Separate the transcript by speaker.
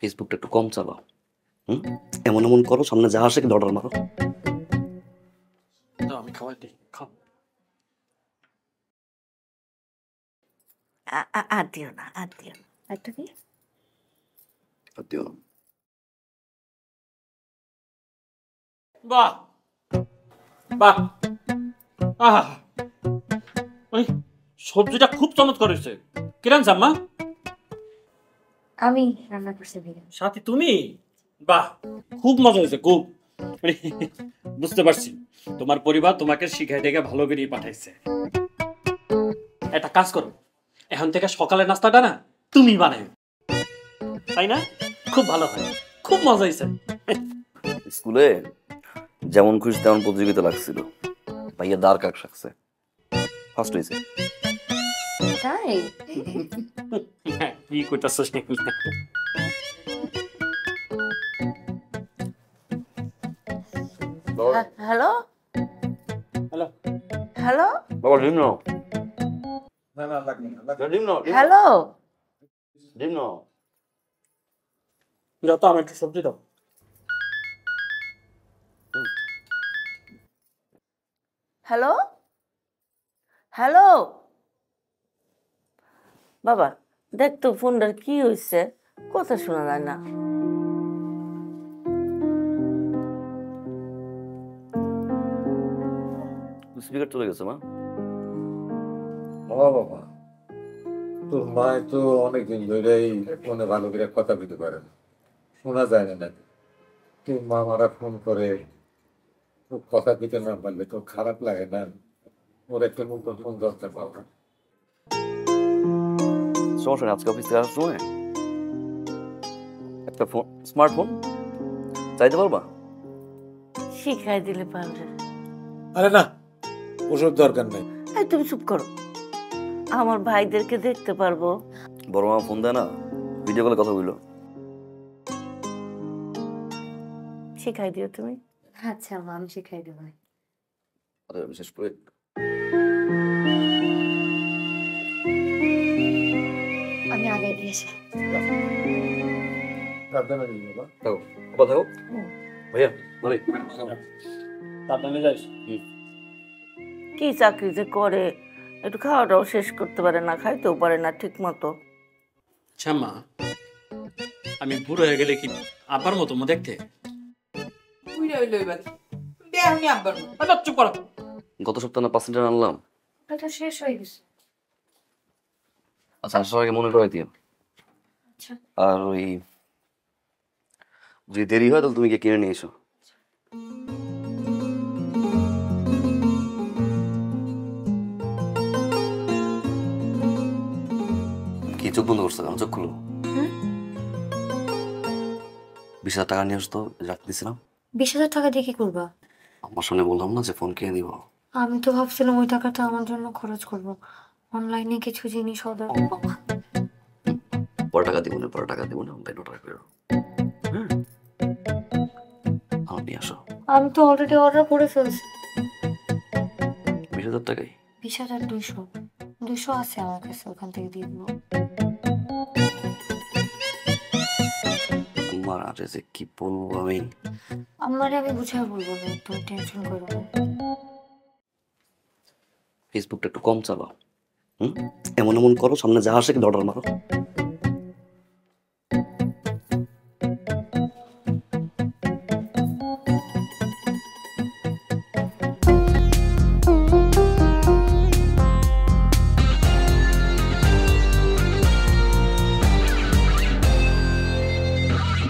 Speaker 1: ফেসবুকটা একটু কম চালাও। হুম, এমন এমন করো সামনে যা আসে কিন্তু অর্ডার মারো।
Speaker 2: আমি খাওয়াই দিই, খাও।
Speaker 3: আর দিও না, আর দিও না। একটা কি
Speaker 1: দিও।
Speaker 2: বাহ বাহ, আহা, ওই সবজিটা খুব চমৎকার হয়েছে। কিরান আম্মা?
Speaker 3: আমি রান্না করছি ভাইয়া।
Speaker 2: সাথী তুমি? বাহ, খুব মজা হয়েছে, খুব। মানে, বুঝতে পারছি তোমার পরিবার তোমাকে শিখাই দেখে ভালো করে পাঠাইছে। একটা কাজ করো, এখন থেকে সকালের নাস্তাটা না তুমি বানাই, তাই না? খুব ভালো হয়, খুব মজা হয়েছে।
Speaker 1: স্কুলে যেমন খুশি তেমন প্রতিযোগিতা লাগছিল, ভাইয়া দাঁড় কাক রাখছে, ফার্স্ট হয়েছে।
Speaker 3: তাই?
Speaker 2: কি কইতাছস?
Speaker 3: হ্যালো
Speaker 2: হ্যালো
Speaker 3: হ্যালো
Speaker 1: বাবা ডিম নাও,
Speaker 4: না না লাগবে না
Speaker 1: ডিম নাও,
Speaker 3: হ্যালো
Speaker 1: ডিম নাও।
Speaker 2: যা তো, আমার একটু সবজি দাও।
Speaker 3: হ্যালো হ্যালো বাবা, দেখ তো ফোনটার কি হয়েছে, কথা শোনা যায় না।
Speaker 1: স্পিকার চলে গেছে মা।
Speaker 4: বাবা, তোর মা তো অনেকদিন ধরেই ফোনে ভালো করে কথা বলতে পারে না, শোনা যায় না নাকি? তোর মা মারা ফোন করে, তো কথা দিতে না পারলে তো খারাপ লাগে না? ওর একটা নতুন ফোন দরকার বাবা।
Speaker 1: সমস্যা নেই, আজকে অফিস থেকে আসার সময় একটা ফোন, স্মার্টফোন চাইতে পারবা?
Speaker 3: শিখাই দিলে পারবে।
Speaker 4: আরে না, ওসব দরকার নেই।
Speaker 3: এই তুমি চুপ করো, আমার ভাইদেরকে দেখতে পারবো।
Speaker 1: বড় মা ফোন দেয় না, ভিডিও কলে কথা বললো।
Speaker 3: শিখাই দিও তুমি।
Speaker 5: আচ্ছা মা, আমি শিখাই দেবো।
Speaker 1: আরে বিশেষ করে
Speaker 5: আমি আগে দিয়েছি।
Speaker 4: সাবধানে দিই বাবা।
Speaker 1: থাকো, বাবা থাকো। ভাইয়া মানে
Speaker 2: সাবধানে যাস।
Speaker 3: কি চাকরি যে করে, একটু খাওয়াটাও শেষ করতে পারে না, খাইতেও পারে না ঠিক মতো।
Speaker 2: আচ্ছা মা, আমি বুড়ো হয়ে গেলে কি আব্বার মতো মো দেখতে? আচ্ছা, চুপ করো।
Speaker 1: গত সপ্তাহে না পার্সেন্টেজ আনলাম।
Speaker 5: এটা শেষ হয়ে গেছে।
Speaker 1: আচ্ছা, আসার আগে মনে করে দিও।
Speaker 5: আচ্ছা।
Speaker 1: আর ওই যদি দেরি হয় তাহলে তুমি গিয়ে কিনে নিয়ে এসো। কি চোখ বন্ধ করছো কেন? চোখ খুলো। 20,000 টাকা নিয়ে আসতো, রাখতে দিছিলাম।
Speaker 5: 20,000 টাকা দিয়ে কি করবা?
Speaker 1: আমার সামনে বললাম না যে ফোন কিনে দিব।
Speaker 5: আমি তো ভাবছিলাম ওই টাকাটা আমার জন্য খরচ করব, অনলাইনে কিছু জিনিস অর্ডার করবো।
Speaker 1: পরে টাকা দিব না, পরে টাকা দিব না, অনলাইন অর্ডার করো। হ্যাঁ, আমার নিয়ে আসো।
Speaker 5: আমি তো অলরেডি অর্ডার করে ফেলছি।
Speaker 1: 20,000 টাকাই?
Speaker 5: 20,200 আছে আমার কাছে, ওখান থেকে দিয়ে দেবো।
Speaker 1: আমার আরে যে কি বলবো আমি।
Speaker 5: আমারে আমি বুঝাই বলবো না, তুমি টেনশন করো না।
Speaker 1: ফেসবুকটা একটু কম চালাও। হুম, এমন এমন করো সামনে যা আসে কিন্তু অর্ডার মারো।